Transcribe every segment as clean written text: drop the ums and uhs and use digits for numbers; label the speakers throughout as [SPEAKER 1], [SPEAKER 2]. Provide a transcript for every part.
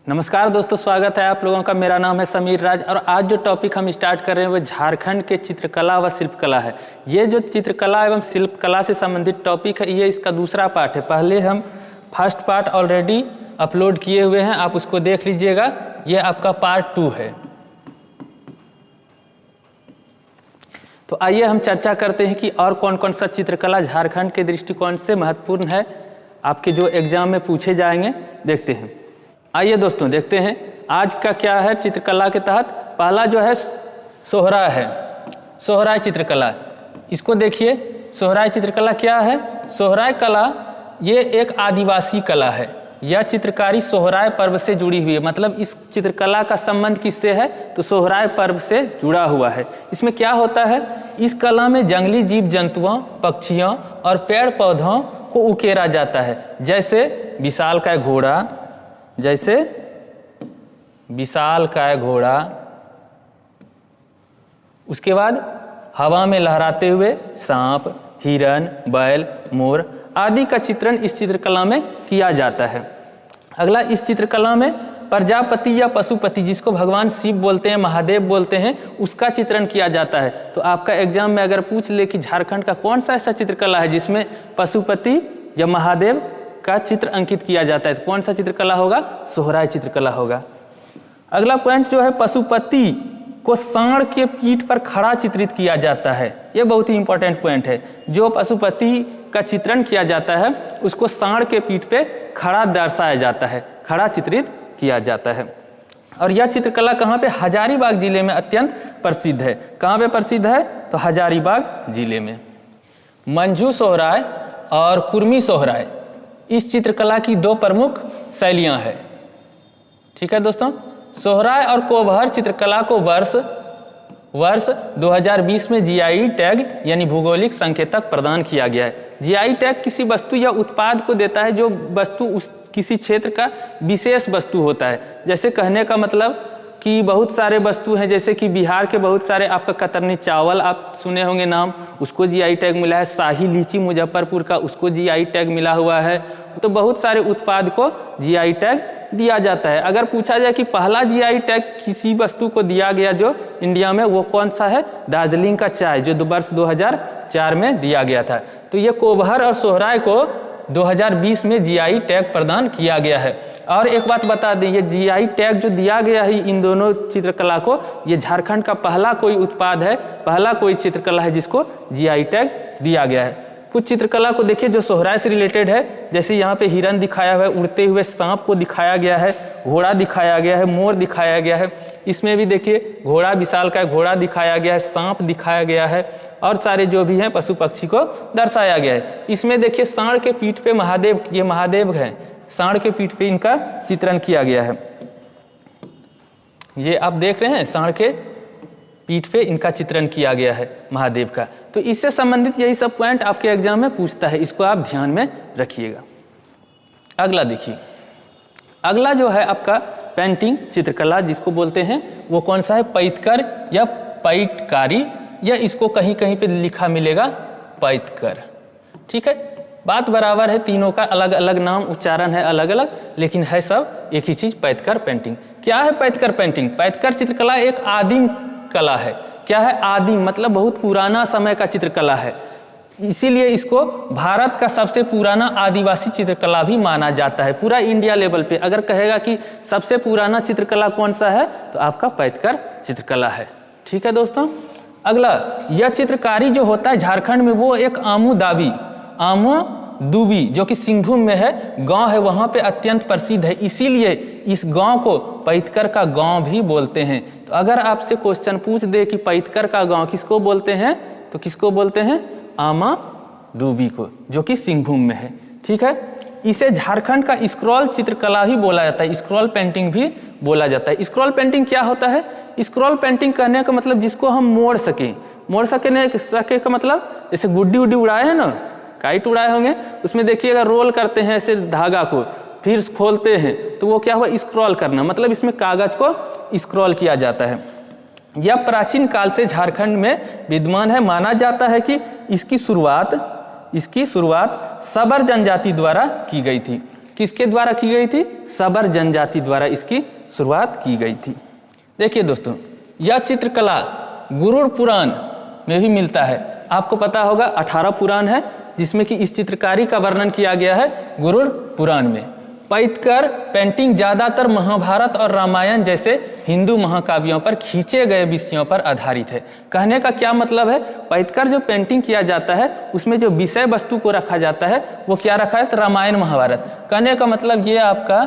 [SPEAKER 1] नमस्कार दोस्तों, स्वागत है आप लोगों का। मेरा नाम है समीर राज और आज जो टॉपिक हम स्टार्ट कर रहे हैं वो झारखंड के चित्रकला व शिल्पकला है। ये जो चित्रकला एवं शिल्पकला से संबंधित टॉपिक है ये इसका दूसरा पार्ट है। पहले हम फर्स्ट पार्ट ऑलरेडी अपलोड किए हुए हैं, आप उसको देख लीजिएगा। ये आपका पार्ट 2 है। तो आइए हम चर्चा करते हैं कि और कौन कौन सा चित्रकला झारखंड के दृष्टिकोण से महत्वपूर्ण है, आपके जो एग्जाम में पूछे जाएंगे। देखते हैं। आइए दोस्तों देखते हैं आज का क्या है चित्रकला के तहत। पहला जो है सोहराय है, सोहराय चित्रकला। इसको देखिए, सोहराय चित्रकला क्या है। सोहराय कला ये एक आदिवासी कला है। यह चित्रकारी सोहराय पर्व से जुड़ी हुई है। मतलब इस चित्रकला का संबंध किससे है तो सोहराय पर्व से जुड़ा हुआ है। इसमें क्या होता है, इस कला में जंगली जीव जंतुओं, पक्षियों और पेड़ पौधों को उकेरा जाता है। जैसे विशालकाय घोड़ा, जैसे विशालकाय घोड़ा, उसके बाद हवा में लहराते हुए सांप, हिरन, बैल, मोर आदि का चित्रण इस चित्रकला में किया जाता है। अगला, इस चित्रकला में प्रजापति या पशुपति, जिसको भगवान शिव बोलते हैं, महादेव बोलते हैं, उसका चित्रण किया जाता है। तो आपका एग्जाम में अगर पूछ ले कि झारखंड का कौन सा ऐसा चित्रकला है जिसमें पशुपति या महादेव का चित्र अंकित किया जाता है, तो कौन सा चित्रकला होगा, सोहराय चित्रकला होगा। अगला पॉइंट जो है, पशुपति को सांड के पीठ पर खड़ा चित्रित किया जाता है। यह बहुत ही इंपॉर्टेंट पॉइंट है। जो पशुपति का चित्रण किया जाता है उसको सांड के पीठ पे खड़ा दर्शाया जाता है, खड़ा चित्रित किया जाता है। और यह चित्रकला कहाँ पे, हजारीबाग जिले में अत्यंत प्रसिद्ध है। कहाँ पे प्रसिद्ध है तो हजारीबाग जिले में। मंझू सोहराय और कुर्मी सोहराय इस चित्रकला की दो प्रमुख शैलियां हैं। ठीक है दोस्तों। सोहराय और कोबहर चित्रकला को वर्ष 2020 में जीआई टैग यानी भौगोलिक संकेतक प्रदान किया गया है। जीआई टैग किसी वस्तु या उत्पाद को देता है जो वस्तु उस किसी क्षेत्र का विशेष वस्तु होता है। जैसे कहने का मतलब कि बहुत सारे वस्तु हैं, जैसे कि बिहार के बहुत सारे, आपका कतरनी चावल आप सुने होंगे नाम, उसको जीआई टैग मिला है। शाही लीची मुजफ्फरपुर का, उसको जीआई टैग मिला हुआ है। तो बहुत सारे उत्पाद को जीआई टैग दिया जाता है। अगर पूछा जाए कि पहला जीआई टैग किसी वस्तु को दिया गया जो इंडिया में, वो कौन सा है, दार्जिलिंग का चाय, जो वर्ष 2004 में दिया गया था। तो ये कोबहर और सोहराय को 2020 में जीआई टैग प्रदान किया गया है। और एक बात बता दें, ये जीआई टैग जो दिया गया है इन दोनों चित्रकला को, ये झारखंड का पहला कोई उत्पाद है, पहला कोई चित्रकला है जिसको जीआई टैग दिया गया है। कुछ चित्रकला को देखिए जो सोहराय से रिलेटेड है, जैसे यहाँ पे हिरन दिखाया हुआ है, उड़ते हुए सांप को दिखाया गया है, घोड़ा दिखाया गया है, मोर दिखाया गया है। इसमें भी देखिए घोड़ा, विशालकाय घोड़ा दिखाया गया है, सांप दिखाया गया है और सारे जो भी हैं पशु पक्षी को दर्शाया गया है। इसमें देखिए सांड के पीठ पे महादेव, ये महादेव है, सांड के पीठ पे इनका चित्रण किया गया है। ये आप देख रहे हैं, सांड के पीठ पे इनका चित्रण किया गया है महादेव का। तो इससे संबंधित यही सब पॉइंट आपके एग्जाम में पूछता है, इसको आप ध्यान में रखिएगा। अगला देखिए, अगला जो है आपका पेंटिंग चित्रकला जिसको बोलते हैं, वो कौन सा है, पैतकर या पैटकारी, या इसको कहीं कहीं पे लिखा मिलेगा पैतकर। ठीक है, बात बराबर है, तीनों का अलग अलग नाम उच्चारण है अलग अलग, लेकिन है सब एक ही चीज, पैतकर पेंटिंग। क्या है पैतकर पेंटिंग? पैतकर चित्रकला एक आदिम कला है। क्या है, आदिम मतलब बहुत पुराना समय का चित्रकला है। इसीलिए इसको भारत का सबसे पुराना आदिवासी चित्रकला भी माना जाता है। पूरा इंडिया लेवल पे अगर कहेगा कि सबसे पुराना चित्रकला कौन सा है तो आपका पैतकर चित्रकला है। ठीक है दोस्तों। अगला, यह चित्रकारी जो होता है झारखंड में, वो एक आमुदूबी जो कि सिंहभूम में है, गांव है, वहां पे अत्यंत प्रसिद्ध है। इसीलिए इस गांव को पैतकर का गांव भी बोलते हैं। तो अगर आपसे क्वेश्चन पूछ दे कि पैतकर का गांव किसको बोलते हैं, तो किसको बोलते हैं, आमुदूबी को, जो कि सिंहभूम में है। ठीक है, इसे झारखंड का स्क्रॉल चित्रकला भी बोला जाता है, स्क्रॉल पेंटिंग भी बोला जाता है। स्क्रॉल पेंटिंग क्या होता है? स्क्रॉल पेंटिंग कहने का मतलब जिसको हम मोड़ सके का मतलब, जैसे गुड्डी उड्डी उड़ाए हैं ना, काइट उड़ाए होंगे, उसमें देखिए अगर रोल करते हैं ऐसे धागा को, फिर खोलते हैं तो वो क्या हुआ, स्क्रॉल करना, मतलब इसमें कागज को स्क्रॉल किया जाता है। यह प्राचीन काल से झारखंड में विद्यमान है। माना जाता है कि इसकी शुरुआत सबर जनजाति द्वारा की गई थी। किसके द्वारा की गई थी? सबर जनजाति द्वारा इसकी शुरुआत की गई थी। देखिए दोस्तों, यह चित्रकला गरुड़ पुराण में भी मिलता है। आपको पता होगा 18 पुराण है जिसमें कि इस चित्रकारी का वर्णन किया गया है गरुड़ पुराण में। पैतकर पेंटिंग ज्यादातर महाभारत और रामायण जैसे हिंदू महाकाव्यों पर खींचे गए विषयों पर आधारित है। कहने का क्या मतलब है? पैतकर जो पेंटिंग किया जाता है उसमें जो विषय वस्तु को रखा जाता है वो क्या रखा है? तो रामायण महाभारत। कहने का मतलब ये आपका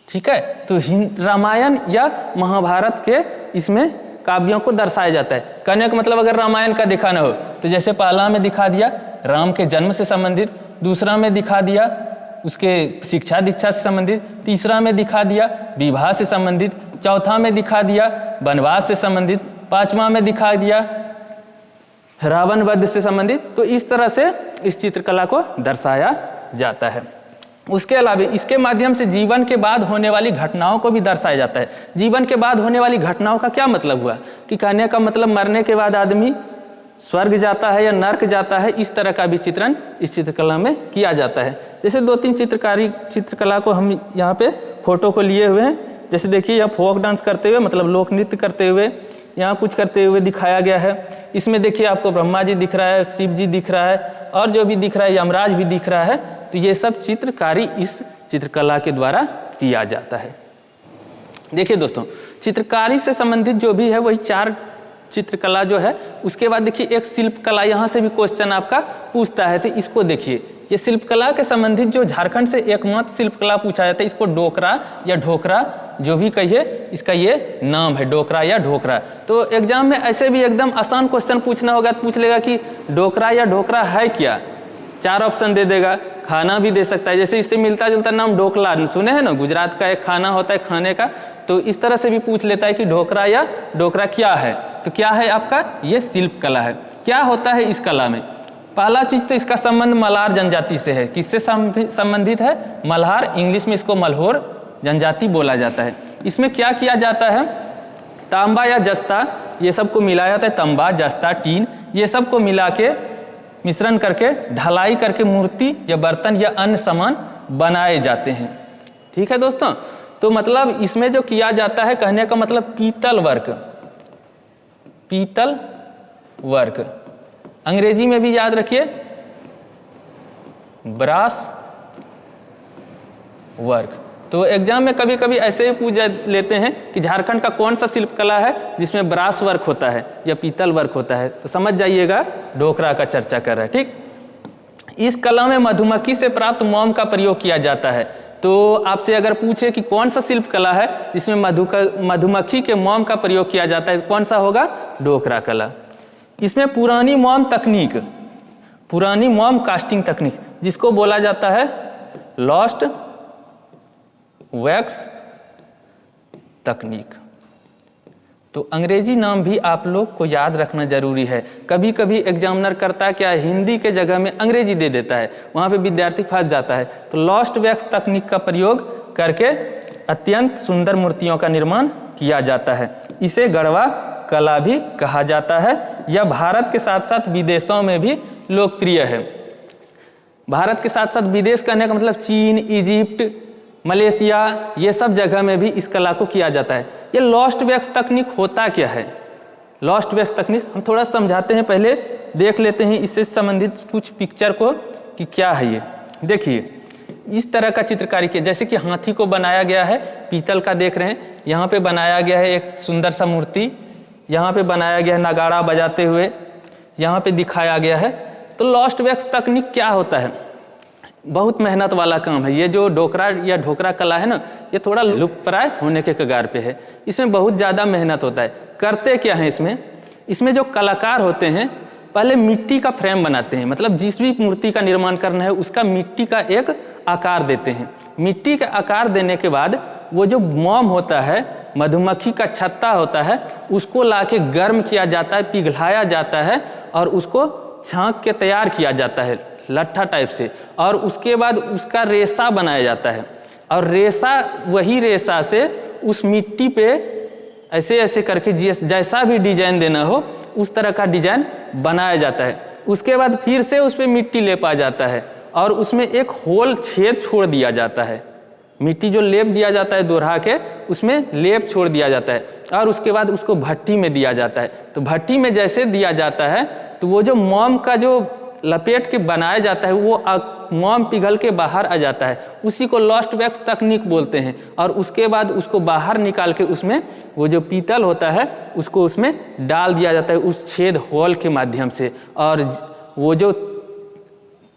[SPEAKER 1] ठीक है, तो रामायण या महाभारत के इसमें काव्यों को दर्शाया जाता है। कहने का मतलब अगर रामायण का दिखाना हो तो जैसे पहला में दिखा दिया राम के जन्म से संबंधित, दूसरा में दिखा दिया उसके शिक्षा दीक्षा से संबंधित, तीसरा में दिखा दिया विवाह से संबंधित, चौथा में दिखा दिया वनवास से संबंधित, पांचवा में दिखा दिया रावण वध से संबंधित। तो इस तरह से इस चित्रकला को दर्शाया जाता है। उसके अलावा इसके माध्यम से जीवन के बाद होने वाली घटनाओं को भी दर्शाया जाता है। जीवन के बाद होने वाली घटनाओं का क्या मतलब हुआ कि कहने का मतलब मरने के बाद आदमी स्वर्ग जाता है या नर्क जाता है, इस तरह का भी चित्रण इस चित्रकला में किया जाता है। जैसे 2-3 चित्रकला को हम यहाँ पे फोटो को लिए हुए हैं। जैसे देखिए यह फोक डांस करते हुए मतलब लोक नृत्य करते हुए यहाँ कुछ करते हुए दिखाया गया है। इसमें देखिए आपको ब्रह्मा जी दिख रहा है, शिव जी दिख रहा है और जो भी दिख रहा है यमराज भी दिख रहा है। तो ये सब चित्रकारी इस चित्रकला के द्वारा किया जाता है। देखिए दोस्तों, चित्रकारी से संबंधित जो भी है वही 4 चित्रकला जो है। उसके बाद देखिए एक शिल्पकला, यहाँ से भी क्वेश्चन आपका पूछता है। तो इसको देखिए, ये शिल्पकला के संबंधित जो झारखंड से एकमात्र शिल्पकला पूछा जाता है, इसको डोकरा या ढोकरा जो भी कहिए, इसका ये नाम है डोकरा या ढोकरा। तो एग्जाम में ऐसे भी एकदम आसान क्वेश्चन पूछना होगा तो पूछ लेगा कि डोकरा या ढोकरा है क्या। 4 ऑप्शन दे देगा, खाना भी दे सकता है। जैसे इससे मिलता जुलता नाम ढोकला सुने हैं ना, गुजरात का एक खाना होता है खाने का। तो इस तरह से भी पूछ लेता है कि ढोकरा या डोकरा क्या है। तो क्या है आपका? ये शिल्प कला है। क्या होता है इस कला में? पहला चीज तो इसका संबंध मल्हार जनजाति से है। किससे संबंधित है? मल्हार, इंग्लिश में इसको मल्होर जनजाति बोला जाता है। इसमें क्या किया जाता है? तांबा या जस्ता ये सब को मिलाया जाता है। तंबा, जस्ता, टीन ये सब को मिला के मिश्रण करके ढलाई करके मूर्ति या बर्तन या अन्य सामान बनाए जाते हैं। ठीक है दोस्तों, तो मतलब इसमें जो किया जाता है, कहने का मतलब पीतल वर्क, पीतल वर्क, अंग्रेजी में भी याद रखिए ब्रास वर्क। तो एग्जाम में कभी कभी ऐसे ही पूछ लेते हैं कि झारखंड का कौन सा शिल्पकला है जिसमें ब्रास वर्क होता है या पीतल वर्क होता है। तो समझ जाइएगा ढोकरा का चर्चा कर रहा है। ठीक, इस कला में मधुमक्खी से प्राप्त मोम का प्रयोग किया जाता है। तो आपसे अगर पूछे कि कौन सा शिल्पकला है जिसमें मधुमक्खी के मोम का प्रयोग किया जाता है, कौन सा होगा? ढोकरा कला। इसमें पुरानी मोम तकनीक, पुरानी मोम कास्टिंग तकनीक जिसको बोला जाता है लॉस्ट वैक्स तकनीक। तो अंग्रेजी नाम भी आप लोग को याद रखना जरूरी है। कभी कभी एग्जामिनर करता है क्या, हिंदी के जगह में अंग्रेजी दे देता है, वहां पे विद्यार्थी फंस जाता है। तो लॉस्ट वैक्स तकनीक का प्रयोग करके अत्यंत सुंदर मूर्तियों का निर्माण किया जाता है। इसे गढ़वा कला भी कहा जाता है। यह भारत के साथ साथ विदेशों में भी लोकप्रिय है। भारत के साथ साथ विदेश कहने का मतलब चीन, इजिप्ट, मलेशिया ये सब जगह में भी इस कला को किया जाता है। ये लॉस्ट वैक्स तकनीक होता क्या है? लॉस्ट वैक्स तकनीक हम थोड़ा समझाते हैं, पहले देख लेते हैं इससे संबंधित कुछ पिक्चर को कि क्या है ये। देखिए इस तरह का चित्रकारी किया, जैसे कि हाथी को बनाया गया है, पीतल का देख रहे हैं, यहाँ पे बनाया गया है एक सुंदर सा मूर्ति, यहाँ पे बनाया गया है नगाड़ा बजाते हुए, यहाँ पे दिखाया गया है। तो लॉस्ट वैक्स तकनीक क्या होता है? बहुत मेहनत वाला काम है। ये जो डोकरा या ढोकरा कला है ना, ये थोड़ा लुप्तप्राय होने के कगार पे है। इसमें बहुत ज़्यादा मेहनत होता है। करते क्या है इसमें जो कलाकार होते हैं पहले मिट्टी का फ्रेम बनाते हैं, मतलब जिस भी मूर्ति का निर्माण करना है उसका मिट्टी का एक आकार देते हैं। मिट्टी का आकार देने के बाद वो जो मोम होता है, मधुमक्खी का छत्ता होता है, उसको लाके गर्म किया जाता है, पिघलाया जाता है और उसको छांक के तैयार किया जाता है लट्ठा टाइप से, और उसके बाद उसका रेशा बनाया जाता है। और रेशा, वही रेशा से उस मिट्टी पे ऐसे ऐसे करके जैसा भी डिजाइन देना हो उस तरह का डिजाइन बनाया जाता है। उसके बाद फिर से उस पर मिट्टी लेपा जाता है और उसमें एक होल छेद छोड़ दिया जाता है। मिट्टी जो लेप दिया जाता है दोहरा के, उसमें लेप छोड़ दिया जाता है और उसके बाद उसको भट्टी में दिया जाता है। तो भट्टी में जैसे दिया जाता है तो वो जो मोम का जो लपेट के बनाया जाता है वो मोम पिघल के बाहर आ जाता है, उसी को लॉस्ट वैक्स तकनीक बोलते हैं। और उसके बाद उसको बाहर निकाल के उसमें वो जो पीतल होता है उसको उसमें डाल दिया जाता है उस छेद होल के माध्यम से, और वो जो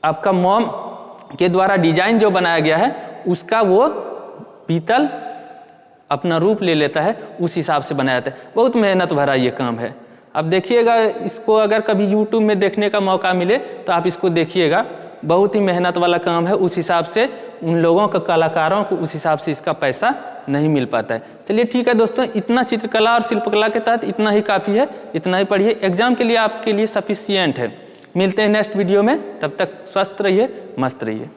[SPEAKER 1] आपका मोम के द्वारा डिजाइन जो बनाया गया है उसका वो पीतल अपना रूप ले लेता है, उस हिसाब से बनाया जाता है। बहुत मेहनत भरा ये काम है। अब देखिएगा इसको, अगर कभी YouTube में देखने का मौका मिले तो आप इसको देखिएगा, बहुत ही मेहनत वाला काम है। उस हिसाब से उन लोगों का, कलाकारों को उस हिसाब से इसका पैसा नहीं मिल पाता है। चलिए ठीक है दोस्तों, इतना चित्रकला और शिल्पकला के तहत इतना ही काफ़ी है, इतना ही पढ़िए, एग्जाम के लिए आपके लिए सफिशिएंट है। मिलते हैं नेक्स्ट वीडियो में, तब तक स्वस्थ रहिए, मस्त रहिए।